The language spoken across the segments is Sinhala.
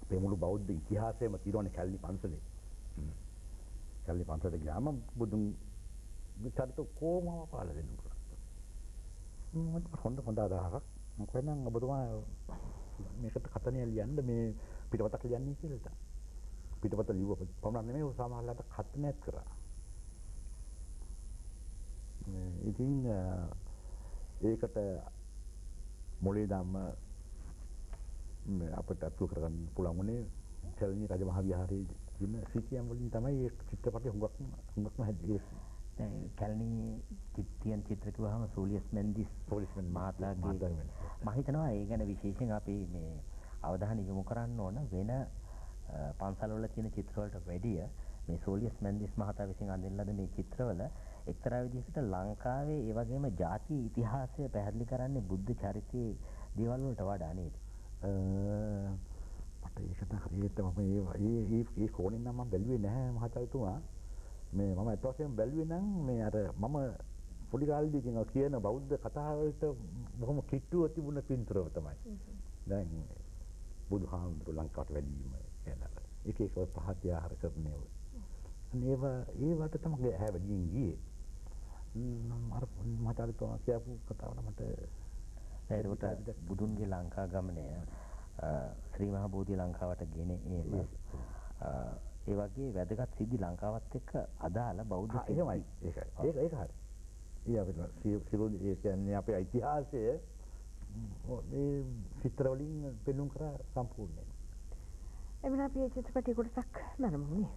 අපේ මුළු බෞද්ධ ඉතිහාසයේම තියෙනවනේ කැලණි පන්සලේ. කැලණි පන්සලට ගියාම බුදුන් චරිත කොහොමම පාලා දෙන්න පුළුවන්. හොඳ අදහසක්. මම කියනනම් ඔබතුමා මේකට කතනිය ලියන්න මේ පිටපතක් ලියන්නේ කියලා හිතා. පිටපත ලියුව පමණක් නෙමෙයි සමහරවිට කතනයක් කරා. ඉතින් ඒකට මොලේ ධම්ම අපිට අතු කරගන්න පුළුවන් වුණේ කැලණි රජමහා විහාරයේ ඉන්න සිටියම් වලින් තමයි මේ චිත්‍රපටය හුඟක්ම හැදෙන්නේ. කැලණි චිත්‍ර කිව්වහම සෝලියස් මෙන්ඩිස් මහතාගේ මම හිතනවා ඒ ගැන විශේෂයෙන් අපි මේ අවධානය යොමු කරන්න ඕන වෙන පන්සල් වල තියෙන චිත්‍ර වලට වැඩිය මේ සෝලියස් මෙන්ඩිස් මහතා විසින් අඳින ලද මේ චිත්‍රවල එක්තරා විදිහකට ලංකාවේ ඒ වගේම ජාතිය ඉතිහාසය පැහැදිලි කරන්නේ බුද්ධ චරිතයේ දේවල් වලට වඩා නේද? මට ඒක හරියට මම ඒ කෝණෙන් නම් මම බැලුවේ නැහැ මහතාතුමා. මේ මම අත් වශයෙන් බැලුවේ නම් මේ අර මම පොඩි කාලේදී කියන බෞද්ධ කතා වලට බොහොම කිට්ටුව තිබුණ පින්තූරව තමයි. දැන් බුදුහාමුදුරු ලංකාවට වැඩිම කියලා. එක එක පහත් ආහාර කරන්නේ. ඒවට තමයි ඇහැ වැඩියෙන් ගියේ. අර මහතාතුමා කියපු කතාවල මට ඒකට බුදුන්ගේ ලංකා ගමනය ශ්‍රී මහා බෝධි ලංකාවට ගෙන ඒම ඒ වගේ වැදගත් සිද්ධි ලංකාවත් එක්ක අදාළ බෞද්ධ එහෙමයි ඒකයි ඒක හරි. ඒ අපිට සිරුල් ඒ කියන්නේ අපේ ඉතිහාසය මේ චිත්‍ර වලින් පෙන්වන්න කරා සම්පූර්ණයි. එමන අපි චිත්‍රපටි කොටසක් නරඹමු නේ.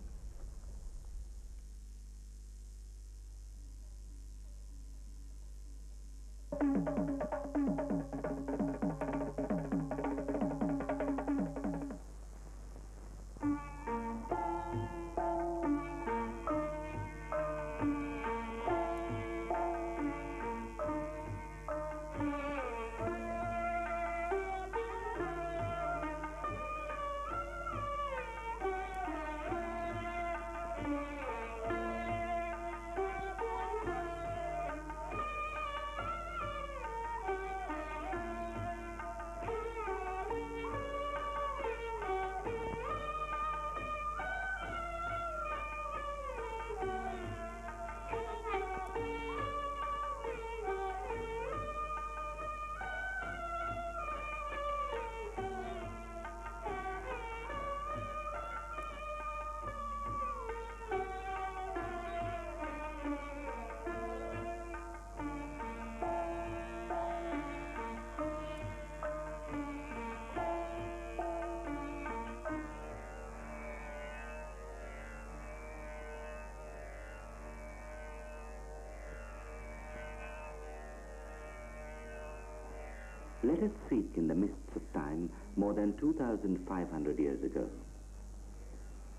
Let us seek in the mists of time more than 2,500 years ago.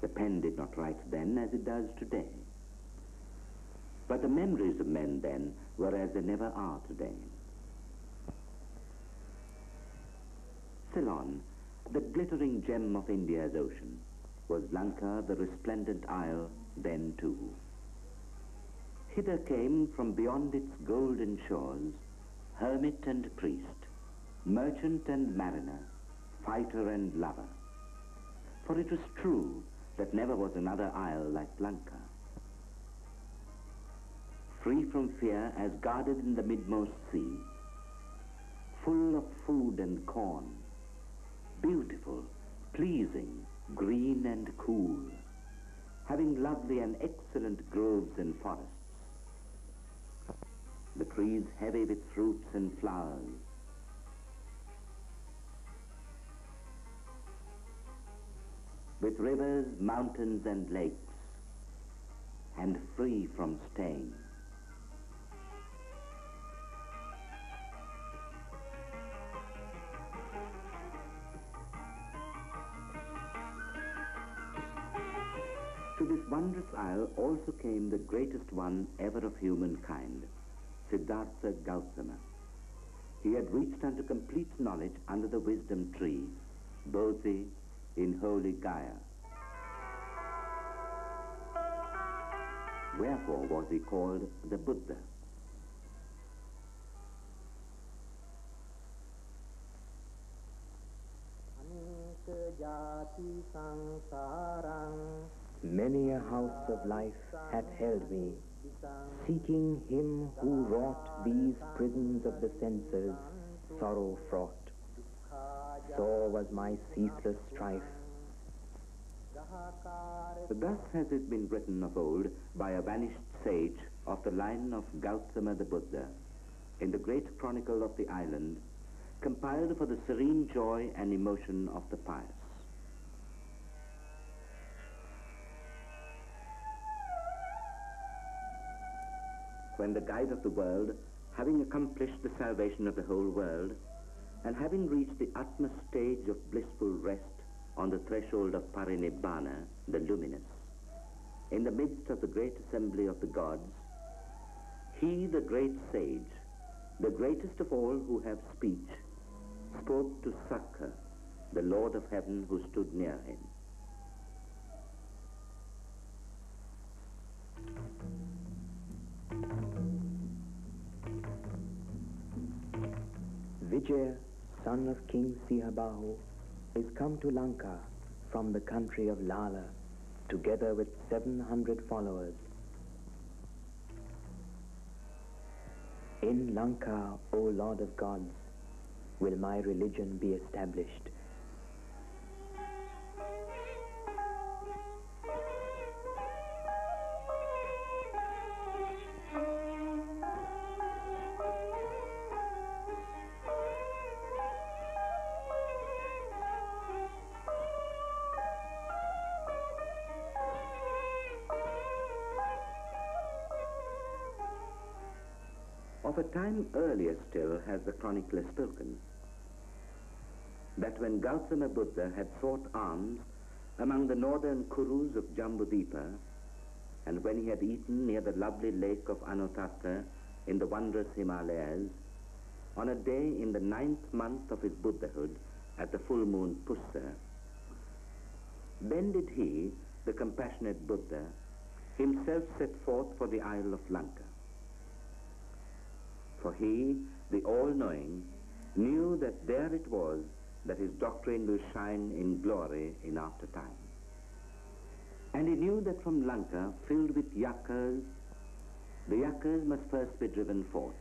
The pen did not write then as it does today. But the memories of men then were as they never are today. Ceylon, the glittering gem of India's ocean, was Lanka, the resplendent isle, then too. Hither came from beyond its golden shores hermit and priest, merchant and mariner, fighter and lover. For it was true that never was another isle like Lanka. Free from fear as guarded in the midmost sea, full of food and corn, beautiful, pleasing, green and cool, having lovely and excellent groves and forests, the trees heavy with fruits and flowers, with rivers, mountains and lakes, and free from stain. To this wondrous isle also came the greatest one ever of humankind, Siddhartha Gautama. He had reached unto complete knowledge under the wisdom tree, Bodhi, in holy Gaya. Wherefore was he called the Buddha? Many a house of life hath held me, seeking him who wrought these prisons of the senses, sorrow fraught. Sore was my ceaseless strife. Thus has it been written of old by a vanished sage of the line of Gautama the Buddha, in the great chronicle of the island, compiled for the serene joy and emotion of the pious. When the guide of the world, having accomplished the salvation of the whole world, and having reached the utmost stage of blissful rest on the threshold of Parinibbana, the luminous, in the midst of the great assembly of the gods, he, the great sage, the greatest of all who have speech, spoke to Sakka, the Lord of heaven who stood near him. Vijaya, son of King Sihabahu, is come to Lanka from the country of Lala, together with 700 followers. In Lanka, O Lord of gods, will my religion be established. Of a time earlier still has the chronicler spoken, that when Gautama Buddha had sought alms among the northern Kurus of Jambudipa, and when he had eaten near the lovely lake of Anutatha in the wondrous Himalayas, on a day in the 9th month of his Buddhahood at the full moon Pussa, then did he, the compassionate Buddha, himself set forth for the isle of Lanka. For he, the all-knowing, knew that there it was that his doctrine will shine in glory in after time. And he knew that from Lanka, filled with yakas, the yakas must first be driven forth.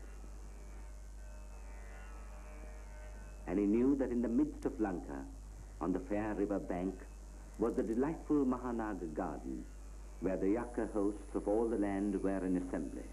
And he knew that in the midst of Lanka, on the fair river bank, was the delightful Mahanaga garden, where the yaka hosts of all the land were in assembly.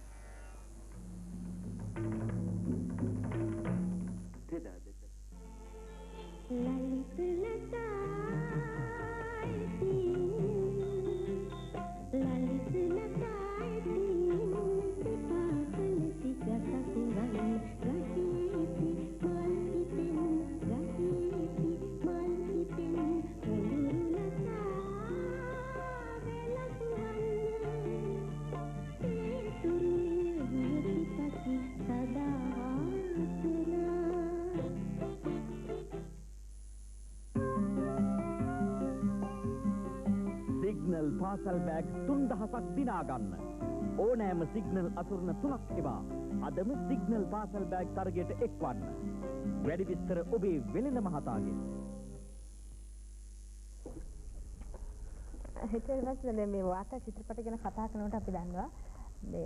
පාසල් බෑග් 3000ක් දිනා ගන්න. ඕනෑම සිග්නල් අසුරන 3ක් එවා. අදම සිග්නල් පාසල් බෑග් තරගයට එක්වන්න. වැඩි විස්තර ඔබේ වෙළඳ මහතාගේ. හිතේවත් මේ වාර්තා චිත්‍රපට ගැන කතා කරනකොට අපි දන්නවා මේ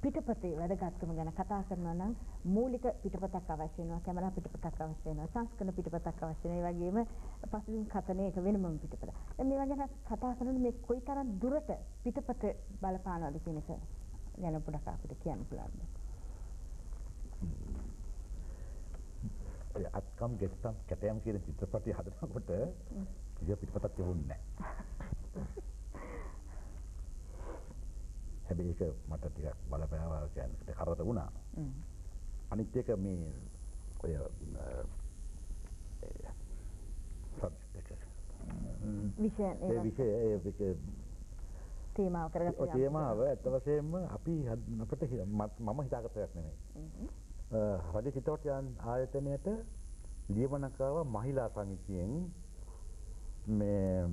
පිටපතේ වැඩගත්කම ගැන කතා කරනවා නම් මූලික පිටපතක් අවශ්‍ය වෙනවා, කැමරා පිටපතක් අවශ්‍ය වෙනවා, සංස්කරණ පිටපතක් අවශ්‍ය වෙනවා. ඒ වගේම පසුබිම් කතනේ එක වෙනම පිටපත. දැන් මේ වගේ කතා කරනකොට මේ කොයිතරම් දුරට පිටපත බලපානවද කියන එක ගැන පොඩක් අපිට කියන්න පුළුවන්ද? ඒ අත්කම් ගෙත්තම් කැටයම් කියන චිත්‍රපටය හදනකොට කිසිම පිටපතක් තිබුණේ නැහැ. හැබැයි ඒක මට ටිකක් බලපෑවා කියන්නේ කරදර වුණා. අනිත් එක මේ ඔය විෂය තේමාව කරගත්තා. තේමාව ඇත්ත වශයෙන්ම අපි අපිට මම හිතාගත්ත එකක් නෙමෙයි. රජ චිත්‍රපටයන් ආයතනයට ලියවනකාව මහිලා සමිතියෙන් මේ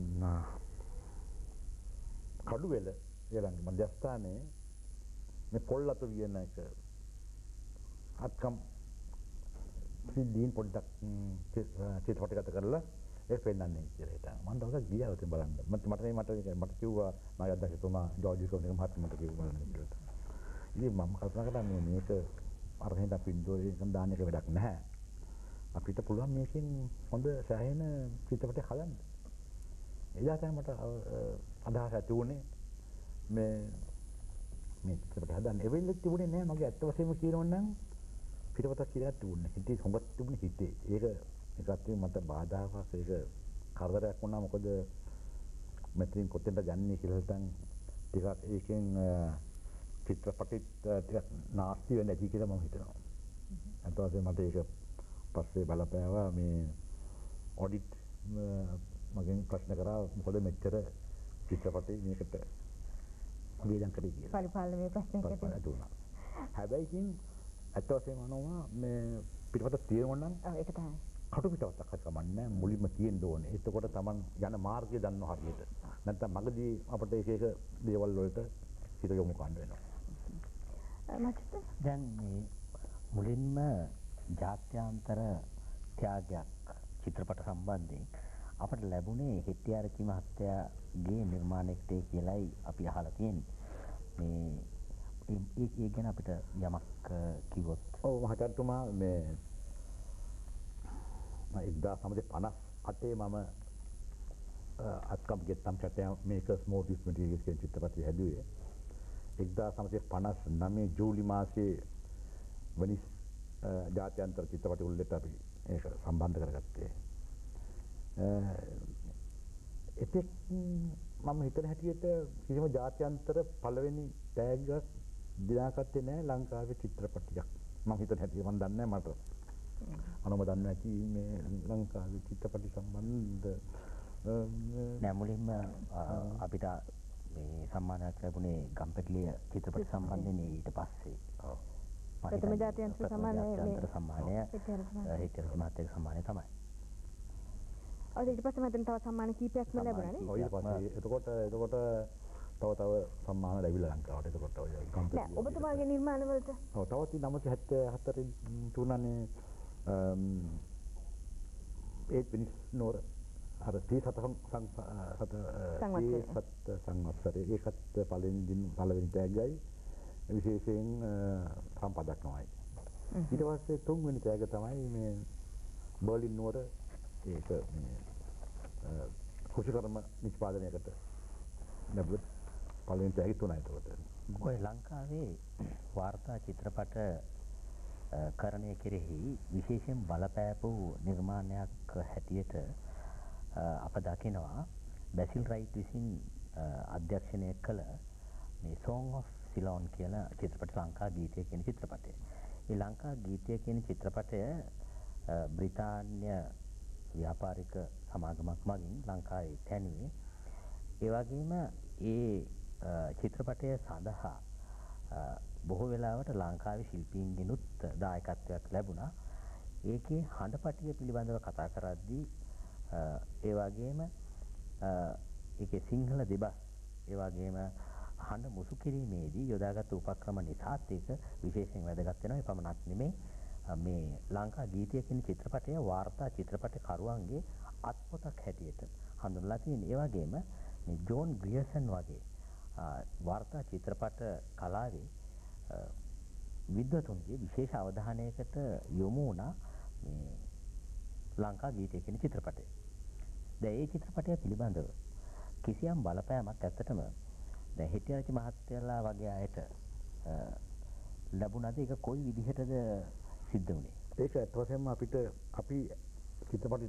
කඩුවෙල ඊළඟ මධ්‍යස්ථානයේ මේ පොල්ලතු කියන එක අත්කම් සිද්ධීන් පොඩ්ඩක් චිත්‍රපටගත කරලා ඒ පෙන්නන්නේ කියලා හිතා. මම දවසක් ගියා උතෙන් බලන්න. මට කිව්වා මම අදහතුමා ජෝර්ජ් කොනේ මහත්මයාට කිව්වා බලන්න කියලා. ඉතින් මම කල්පනා කළා මේක අර හින්දා පින්තූරයෙන් දාන්න එක වැඩක් නැහැ. අපිට පුළුවන් මේකෙන් හොඳ සෑහෙන චිත්‍රපටයක් හදන්න. එදා තමයි මට අදහස ඇති වුණේ මේ චිත්‍රපටය හදන්න. ඒ වෙලෙත් තිබුණේ නැහැ මගේ ඇත්ත වශයෙන්ම කියනොනම් පිටපතක් කියලා තිබුණේ. හිතේ හොඟක් තිබුණේ හිතේ. ඒකත් මට බාධාවක් ඒක කරදරයක් වුණා. මොකද මෙතනින් කොතෙන්ද ගන්නේ කියලා හිතන් ටිකක් ඒකෙන් චිත්‍රපටිත් ටිකක් නාස්ති වෙන්නේ නැති කියලා මම හිතනවා. අත වශයෙන් මට ඒක පස්සේ බලපෑවා මේ ඔඩිට් මගෙන් ප්‍රශ්න කරා මොකද මෙච්චර චිත්‍රපටි මේකට වේදම් කරේ කියලා. පරිපාලනයේ ප්‍රශ්නයකට දුන්නා. හැබැයි ඉතින් අත වශයෙන්ම අනවා මේ පිටපත තියෙනවා නම් ඒක තමයි. කටු පිටපතක් හරි කමන්නේ මුලින්ම තියෙන්න ඕනේ. එතකොට Taman යන මාර්ගය දන්නවා හරියට. නැත්නම් මගදී අපිට එක එක දේවල් වලට හිත යොමු කරන්න වෙනවා. දැන් මේ මුලින්ම ජාත්‍යන්තර ත්‍යාගයක් චිත්‍රපට සම්බන්ධයෙන් අපට ලැබුණේ හෙට්ටිආරචි මහත්තයාගේ නිර්මාණයකට කියලායි අපි අහලා තියෙන්නේ. මේ ඒ ගැන අපිට යමක් කිව්වොත්. ඔව් මහත්තයතුමා මේ 1958 මම අත්කම් ගෙත්තම් චටය මේකර්ස් මෝටිව්ස් මැටීරියල්ස් කියන චිත්‍රපටය හැදුවේ. 1959 ජූලි මාසයේ වෙනිස් ජාත්‍යන්තර චිත්‍රපට උළෙලට අපි ඒක සම්බන්ධ කරගත්තේ. එතෙක් මම හිතන හැටියට කිසිම ජාත්‍යන්තර පළවෙනි ටැග් එකක් දිනාගත්තේ නැහැ ලංකාවේ චිත්‍රපටයක්. මම හිතන හැටියට මම දන්නේ නැහැ මට. අනම දන්නේ නැති මේ ලංකාවේ චිත්‍රපට සම්බන්ධ නෑ මුලින්ම අපිට මේ සම්මානයක් ලැබුණේ ගම්පැටලිය චිත්‍රපට සම්බන්ධයෙන් ඊට පස්සේ. ඔව්. ප්‍රථම ජාත්‍යන්තර සම්මානය හෙට්ටිආරචි මහත්තයාගේ සම්මානය තමයි. ඔව් ඊට පස්සේ මට තව සම්මාන කීපයක්ම ලැබුණා නේ. ඔව් ඊට පස්සේ එතකොට තව සම්මාන ලැබිලා ලංකාවට. එතකොට ඔය ගම්පැටලිය. නෑ ඔබතුමාගේ නිර්මාණ වලට. ඔව් තවත් 1974 තුනනේ ඒත් වෙනිස් නෝර අර 37 සංවත්සරේ ඒකත් පළවෙනි ටැග්ගයි විශේෂයෙන් සම්පදක් නොයි. ඊට පස්සේ තුන්වෙනි ටැග්ග තමයි මේ බර්ලින් නුවර ඒක මේ කුෂිකර්ම නිෂ්පාදනයකට ලැබුත් පළවෙනි ටැග් තුනයි ඒකට. ඔය ලංකාවේ වාර්තා චිත්‍රපට කරණය කෙරෙහි විශේෂයෙන් බලපෑපු නිර්මාණයක් හැටියට අප දකිනවා බැසිල් රයිට් විසින් අධ්‍යක්ෂණය කළ මේ Song of Ceylon කියන චිත්‍රපට ලංකා ගීතය කියන චිත්‍රපටය. මේ ලංකා ගීතය කියන චිත්‍රපටය බ්‍රිතාන්‍ය ව්‍යාපාරික සමාගමක් මගින් ලංකාවේ තැනුවේ. ඒ වගේම ඒ චිත්‍රපටය සඳහා බොහෝ වෙලාවට ලංකාවේ ශිල්පීන්ගෙනුත් දායකත්වයක් ලැබුණා. ඒකේ හඬපටිය පිළිබඳව කතා කරද්දී ඒ වගේම ඒකේ සිංහල දෙබස් ඒ වගේම හඬ මුසු කිරීමේදී යොදාගත් උපක්‍රම නිසාත් ඒක විශේෂයෙන් වැදගත් වෙනවා. ඒ පමණක් නෙමෙයි මේ ලංකා ගීතය කියන චිත්‍රපටය වාර්තා චිත්‍රපට කරුවන්ගේ අත්පොතක් හැටියට හඳුන්වලා තියෙනවා. ඒ වගේම මේ ජෝන් ග්‍රියර්සන් වගේ වාර්තා චිත්‍රපට කලාවේ විද්වතුන්ගේ විශේෂ අවධානයකට යොමු වුණා මේ ලංකා ගීතය කියන චිත්‍රපටය. දැන් මේ චිත්‍රපටය පිළිබඳව කිසියම් බලපෑමක් ඇත්තටම දැන් හෙට්ටිආරචි මහත්තයලා වගේ අයට ලැබුණාද? ඒක කොයි විදිහටද සිද්ධ වුණේ? ඒක ඇත්ත වශයෙන්ම අපිට අපි චිත්‍රපටි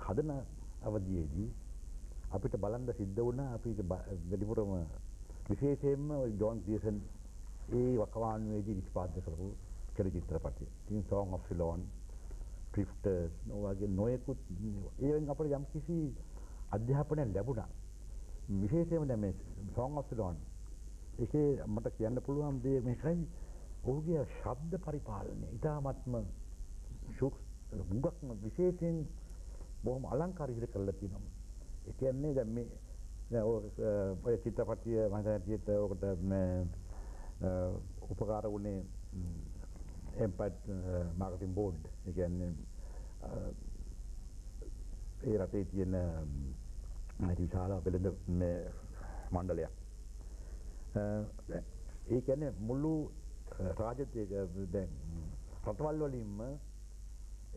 හදන අවධියේදී අපිට බලන්න සිද්ධ වුණා අපිට වැඩිපුරම විශේෂයෙන්ම ජෝන් ග්‍රියර්සන් ඒ වකවානුවේදී නිෂ්පාදනය කරපු චිත්‍රපටි. ඉතින් Song of Ceylon, Drifters වගේ නොයෙකුත් ඒවෙන් අපිට යම් කිසි අධ්‍යාපනයක් ලැබුණා. විශේෂයෙන්ම දැන් මේ Song of Ceylon ඒකේ මට කියන්න පුළුවන් දේ මේකයි ඔහුගේ ශබ්ද පරිපාලනය ඉතාමත්ම මුගක්ම විශේෂයෙන් බොහොම අලංකාර විදිහට කරලා තියෙනවා. ඒ කියන්නේ දැන් මේ ඔය චිත්‍රපටිය මම හිතන්නේ ඔකට මේ උපකාර වුණේ එම්පැට් මාකටිං බෝඩ්. ඒ කියන්නේ ඒ රටේ තියෙන විශාල වෙළඳ මණ්ඩලයක්. ඒ කියන්නේ මුළු රාජ්‍යයේ දැන් රටවල් වලින්ම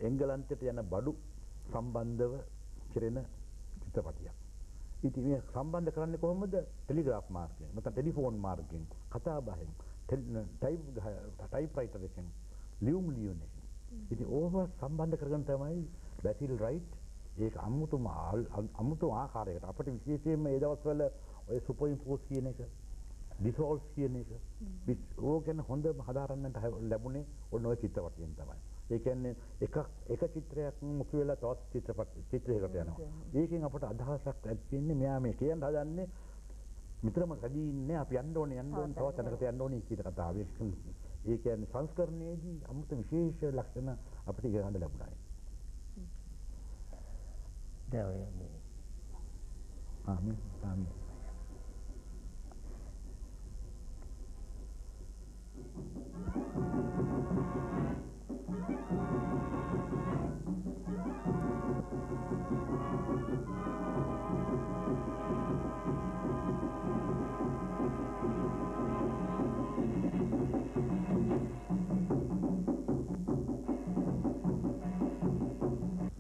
එංගලන්තයට යන බඩු සම්බන්ධව කෙරෙන චිත්‍රපටියක්. ඉතින් මේ සම්බන්ධ කරන්නේ කොහොමද? ටෙලිග්‍රාෆ් මාර්ගයෙන්, නැත්නම් ටෙලිෆෝන් මාර්ගයෙන්, කතා බහෙන්, ටයිප්‍රයිටර් එකෙන්, ලියුම් ලියුනේ. ඉතින් ඕව සම්බන්ධ කරගෙන තමයි බැසිල් රයිට් ඒක අමුතු ආකාරයකට අපිට විශේෂයෙන්ම ඒ දවස්වල ඔය සුපර් ඉම්පෝස් කියන එක, ඩිසෝල්ව් කියන එක ඕකෙන් හොඳම හදාරන්නට ලැබුණේ ඔන්න ඔය චිත්‍රපටයෙන් තමයි. ඒ කියන්නේ එක චිත්‍රයක් මුඛ වෙලා තවත් චිත්‍රයකට යනවා. ඒකෙන් අපට අදහසක් ඇතිවෙන්නේ මෙයා මේ කියන්න හදන්නේ මිතරම කඩී ඉන්නේ අපි යන්න ඕනේ තව තැනකට යන්න ඕනේ කියන කතාව. ඒ කියන්නේ සංස්කරණයේදී අමුතු විශේෂ ලක්ෂණ අපිට ගන්න ලැබුණා. දැන් ඔය මේ army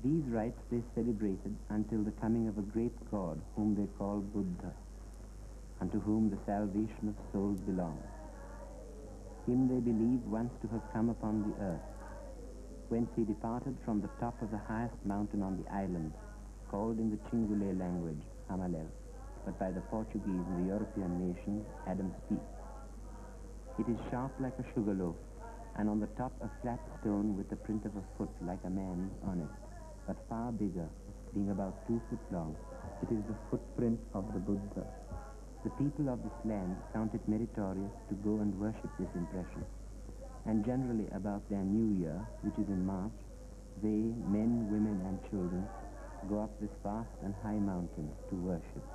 These rites they celebrated until the coming of a great god whom they call Buddha, unto whom the salvation of souls belongs. Him they believe once to have come upon the earth, whence he departed from the top of the highest mountain on the island, called in the Chingule language, Hamalel, but by the Portuguese and the European nations, Adam's Peak. It is sharp like a sugar loaf, and on the top a flat stone with the print of a foot like a man's on it, but far bigger, being about 2 foot long. It is the footprint of the Buddha. The people of this land count it meritorious to go and worship this impression. And generally about their new year, which is in March, they, men, women and children, go up this vast and high mountain to worship.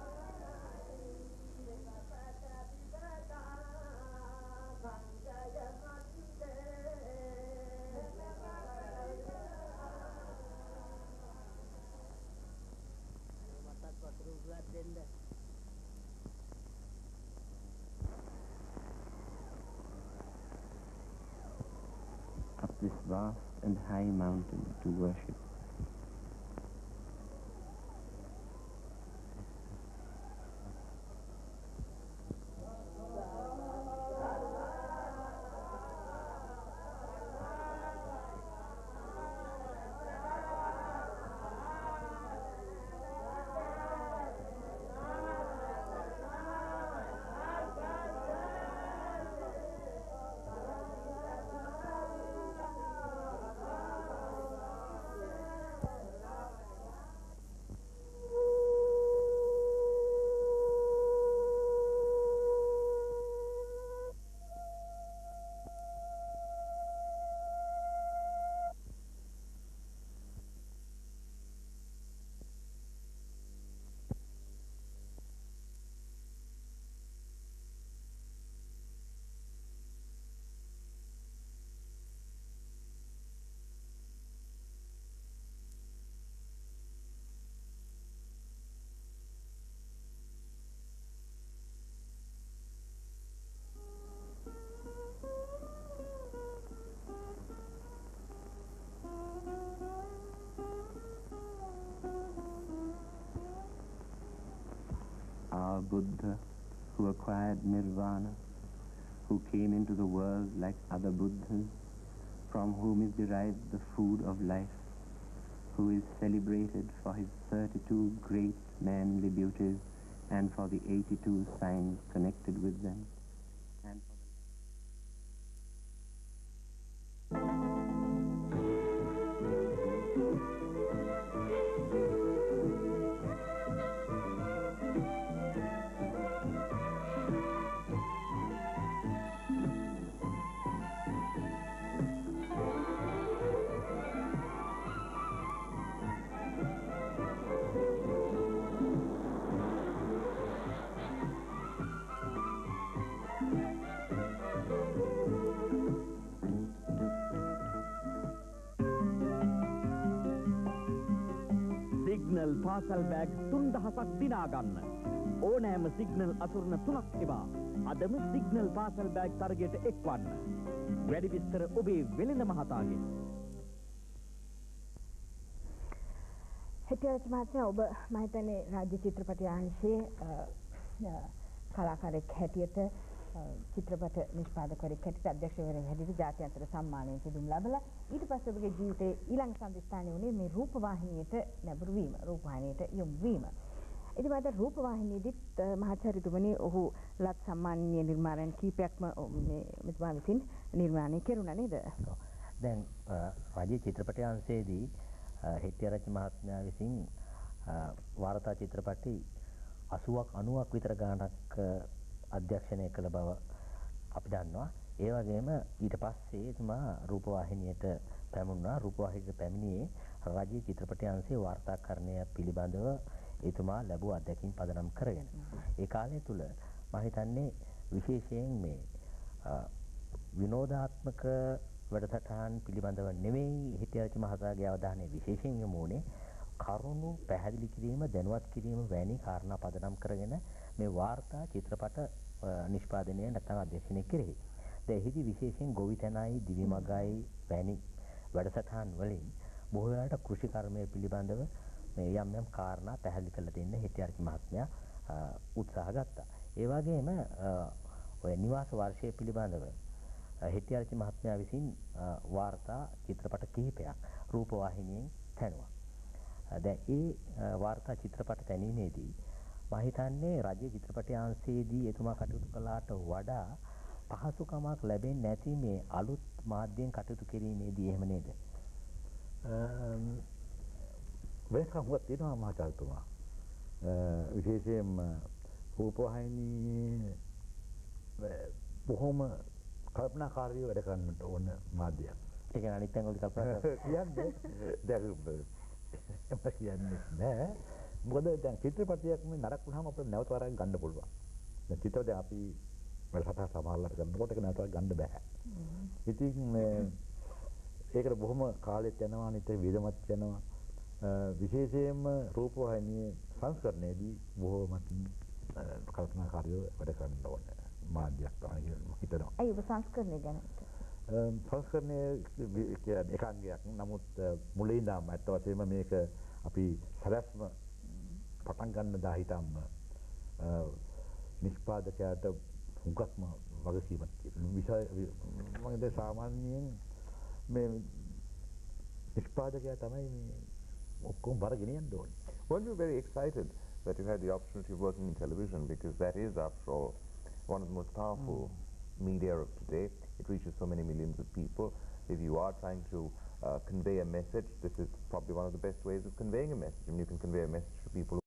Up this vast and high mountain to worship. Our Buddha, who acquired nirvana, who came into the world like other Buddhas, from whom is derived the food of life, who is celebrated for his 32 great manly beauties and for the 82 signs connected with them, and for signal පාසල් බෑග් 3000ක් දිනා ගන්න. ඕනෑම සිග්නල් අසුරන 3ක් එවා. අදම සිග්නල් පාසල් බෑග් තරගයට එක්වන්න. වැඩි විස්තර ඔබේ වෙළඳ මහතාගෙන්. හෙටියාරච්චි මහත්මයා ඔබ මම හිතන්නේ රාජ්‍ය චිත්‍රපට අංශයේ කලාකාරයෙක් හැටියට චිත්‍රපට නිෂ්පාදකවරයෙක් හැටියට අධ්‍යක්ෂකවරයෙක් හැටියට ජාත්‍යන්තර සම්මානය පිදුම් ලැබලා ඊට පස්සේ ඔබගේ ජීවිතයේ ඊළඟ සම්දිස්ථානයේ උනේ මේ රූපවාහිනියට නැඹුරු වීම රූපවාහිනියට යොමු වීම. ඉතින් මට රූපවාහිනියේදීත් මහාචාර්යතුමනි ඔහු ලත් සම්මානීය නිර්මාණයන් කීපයක්ම මේ මෙතුමා විසින් නිර්මාණය කෙරුණා නේද? දැන් රාජ්‍ය චිත්‍රපට අංශයේදී හෙටියාරච්චි මහත්මයා විසින් වාර්තා චිත්‍රපටි 80ක් 90ක් විතර ගානක් අධ්‍යක්ෂණය කළ බව අපි දන්නවා. ඒ වගේම ඊට පස්සේ එතුමා රූපවාහිනියට පැමුණා. රූපවාහිනියට පැමිණියේ රාජ්‍ය චිත්‍රපට අංශයේ වාර්තාකරණය පිළිබඳව එතුමා ලැබුව අත්දැකීම් පදනම් කරගෙන. ඒ කාලය තුල මම හිතන්නේ විශේෂයෙන් මේ විනෝදාත්මක වැඩසටහන් පිළිබඳව නෙවෙයි හෙටියාරච්චි මහතාගේ අවධානය විශේෂයෙන් යොමු වුණේ කරුණු පැහැදිලි කිරීම දැනුවත් කිරීම වැනි කාරණා පදනම් කරගෙන මේ වාර්තා චිත්‍රපට නිෂ්පාදනය නැත්නම් අධ්‍යක්ෂණය කෙරෙහි. දැන් එහිදී විශේෂයෙන් ගොවිතැනයි දිවිමගයි වැනි වැඩසටහන් වලින් බොහෝ වෙලාවට කෘෂි කර්මය පිළිබඳව මේ යම් යම් කාරණා පැහැදිලි කරලා දෙන්න හෙටියාරච්චි මහත්මයා උත්සාහ ගත්තා. ඒ වගේම ඔය නිවාස වර්ෂය පිළිබඳව හෙටියාරච්චි මහත්මයා විසින් වාර්තා චිත්‍රපට කිහිපයක් රූපවාහිනියෙන් තැනුවා. දැන් ඒ වාර්තා චිත්‍රපට තැනීමේදී මම හිතන්නේ රාජ්‍ය චිත්‍රපට අංශයේදී එතුමා කටයුතු කළාට වඩා පහසුකමක් ලැබෙන්නේ නැති මේ අලුත් මාධ්‍යයෙන් කටයුතු කිරීමේදී එහෙම නේද? වෙනස්කම් හුඟක් තියෙනවා මහාචාර්යතුමා. විශේෂයෙන්ම රූපවාහිනියේ බොහොම කල්පනාකාරීව වැඩ කරන්නට ඕන මාධ්‍යයක්. ඒ කියන්නේ අනිත් තැන් වලට කල්පනා කියන්නේ දැන් කියන්නේ නෑ. මොකද දැන් චිත්‍රපටයක් මේ නරක වුණාම අපිට නැවත වරක් ගන්න පුළුවන්. දැන් චිත්‍රපට දැන් අපි වැඩසටහන සමහරවල්ලාට කරනකොට ඒක නැවත වරක් ගන්න බෑ. ඉතින් ඒකට බොහොම කාලෙත් යනවා අනිත් විදමත් යනවා. විශේෂයෙන්ම රූපවාහිනියේ සංස්කරණයේදී බොහොමත් කල්පනාකාරීව වැඩ කරන්න ඕනේ මාධ්‍යයක් තමයි කියලා හිතනවා. අයි ඔබ සංස්කරණය ගැන සංස්කරණය කියන්නේ ඒකාංගයක්. නමුත් මුලින් ඉඳන්ම අත් වශයෙන්ම මේක අපි සරස්ම පටන් ගන්න දා හිටම නිෂ්පාදකයාට හුඟක්ම වගකීමක් තියෙනවා. මම දැන් සාමාන්‍යයෙන් මේ නිෂ්පාදකයා තමයි මේ ඔක්කොම බර ගෙනියන්න ඕනේ. Weren't you very excited that you had the opportunity of working in television, because that is, after all, one of the most powerful media of today. It reaches so many millions of people. If you are trying to convey a message, this is probably one of the best ways of conveying a message. And you can convey a message to people